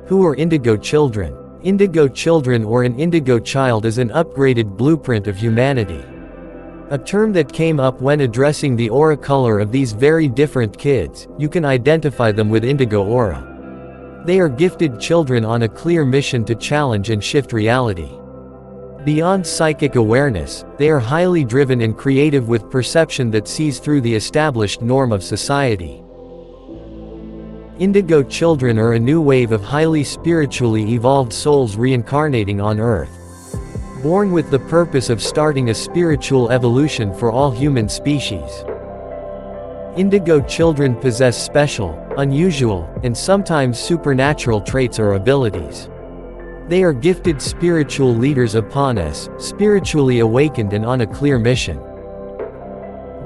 Who are indigo children? Indigo children or an indigo child is an upgraded blueprint of humanity. A term that came up when addressing the aura color of these very different kids. You can identify them with indigo aura. They are gifted children on a clear mission to challenge and shift reality. Beyond psychic awareness, they are highly driven and creative with perception that sees through the established norm of society. Indigo children are a new wave of highly spiritually evolved souls reincarnating on Earth. Born with the purpose of starting a spiritual evolution for all human species. Indigo children possess special, unusual, and sometimes supernatural traits or abilities. They are gifted spiritual leaders upon us, spiritually awakened and on a clear mission.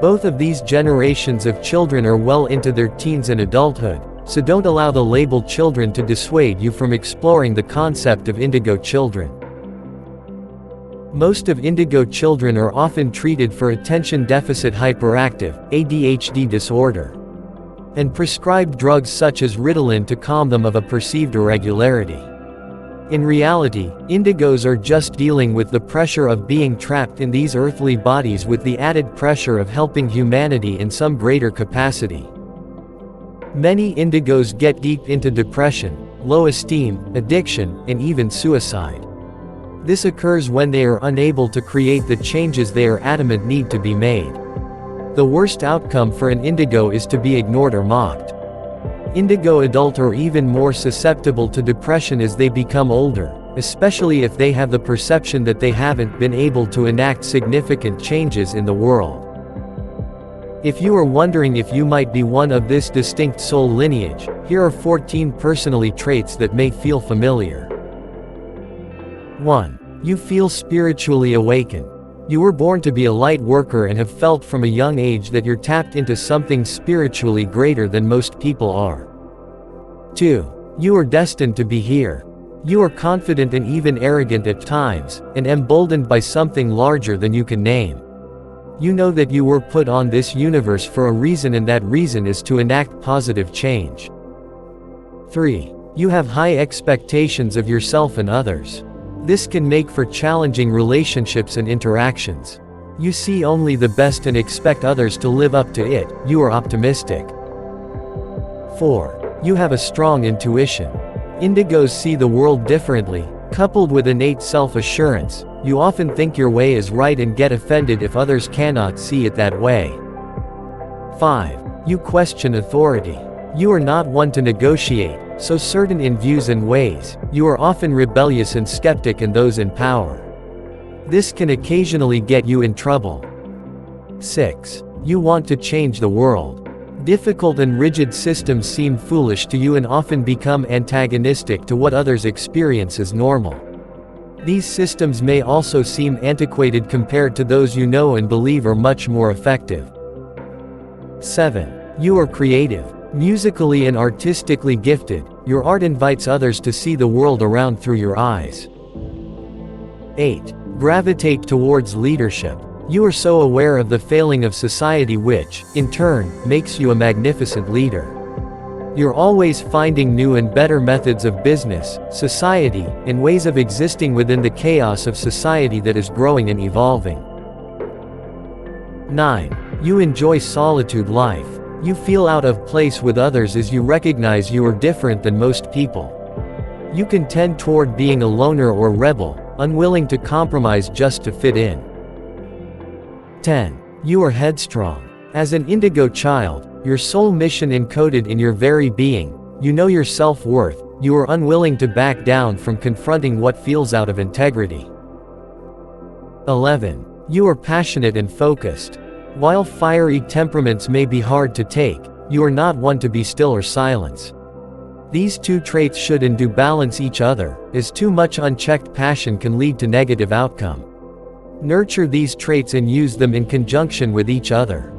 Both of these generations of children are well into their teens and adulthood, so don't allow the label children to dissuade you from exploring the concept of indigo children. Most of indigo children are often treated for attention deficit hyperactive, ADHD disorder, and prescribed drugs such as Ritalin to calm them of a perceived irregularity. In reality, indigos are just dealing with the pressure of being trapped in these earthly bodies with the added pressure of helping humanity in some greater capacity. Many indigos get deep into depression, low esteem, addiction, and even suicide. This occurs when they are unable to create the changes they are adamant need to be made. The worst outcome for an indigo is to be ignored or mocked. Indigo adults are even more susceptible to depression as they become older, especially if they have the perception that they haven't been able to enact significant changes in the world. If you are wondering if you might be one of this distinct soul lineage, here are 14 personality traits that may feel familiar. 1. You feel spiritually awakened. You were born to be a light worker and have felt from a young age that you're tapped into something spiritually greater than most people are. 2. You are destined to be here. You are confident and even arrogant at times, and emboldened by something larger than you can name. You know that you were put on this universe for a reason, and that reason is to enact positive change. 3. You have high expectations of yourself and others. This can make for challenging relationships and interactions. You see only the best and expect others to live up to it. You are optimistic. 4. You have a strong intuition. Indigos see the world differently, coupled with innate self-assurance. You often think your way is right and get offended if others cannot see it that way. 5. You question authority. You are not one to negotiate, so certain in views and ways. You are often rebellious and skeptic in those in power. This can occasionally get you in trouble. 6. You want to change the world. Difficult and rigid systems seem foolish to you and often become antagonistic to what others experience as normal. These systems may also seem antiquated compared to those you know and believe are much more effective. 7. You are creative. Musically and artistically gifted, your art invites others to see the world around through your eyes. 8. Gravitate towards leadership. You are so aware of the failing of society which, in turn, makes you a magnificent leader. You're always finding new and better methods of business, society, and ways of existing within the chaos of society that is growing and evolving. 9. You enjoy solitude life. You feel out of place with others as you recognize you are different than most people. You can tend toward being a loner or rebel, unwilling to compromise just to fit in. 10. You are headstrong. As an indigo child, your soul mission encoded in your very being, you know your self-worth, you are unwilling to back down from confronting what feels out of integrity. 11. You are passionate and focused. While fiery temperaments may be hard to take, you are not one to be still or silence. These two traits should and do balance each other, as too much unchecked passion can lead to negative outcome. Nurture these traits and use them in conjunction with each other.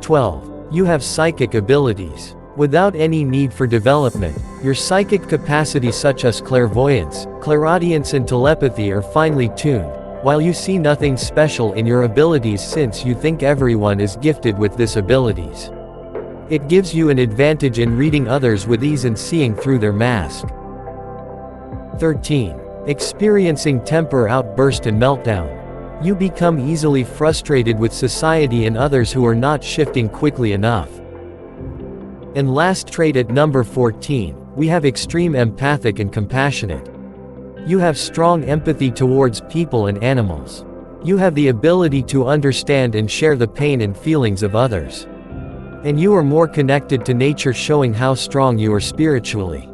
12. You have psychic abilities. Without any need for development, your psychic capacities such as clairvoyance, clairaudience and telepathy are finely tuned, while you see nothing special in your abilities since you think everyone is gifted with these abilities. It gives you an advantage in reading others with ease and seeing through their mask. 13. Experiencing temper outburst and meltdown. You become easily frustrated with society and others who are not shifting quickly enough. And last trait at number 14, we have extreme empathic and compassionate. You have strong empathy towards people and animals. You have the ability to understand and share the pain and feelings of others. And you are more connected to nature, showing how strong you are spiritually.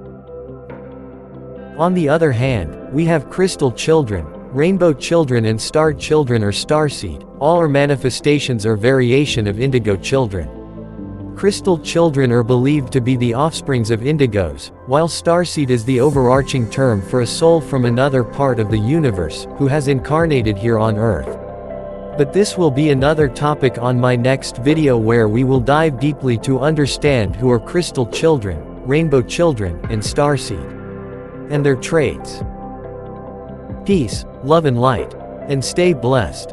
On the other hand, we have crystal children, rainbow children and star children or starseed. All are manifestations or variation of indigo children. Crystal children are believed to be the offsprings of indigos, while starseed is the overarching term for a soul from another part of the universe, who has incarnated here on Earth. But this will be another topic on my next video, where we will dive deeply to understand who are crystal children, rainbow children, and starseed, and their traits. Peace, love and light. And stay blessed.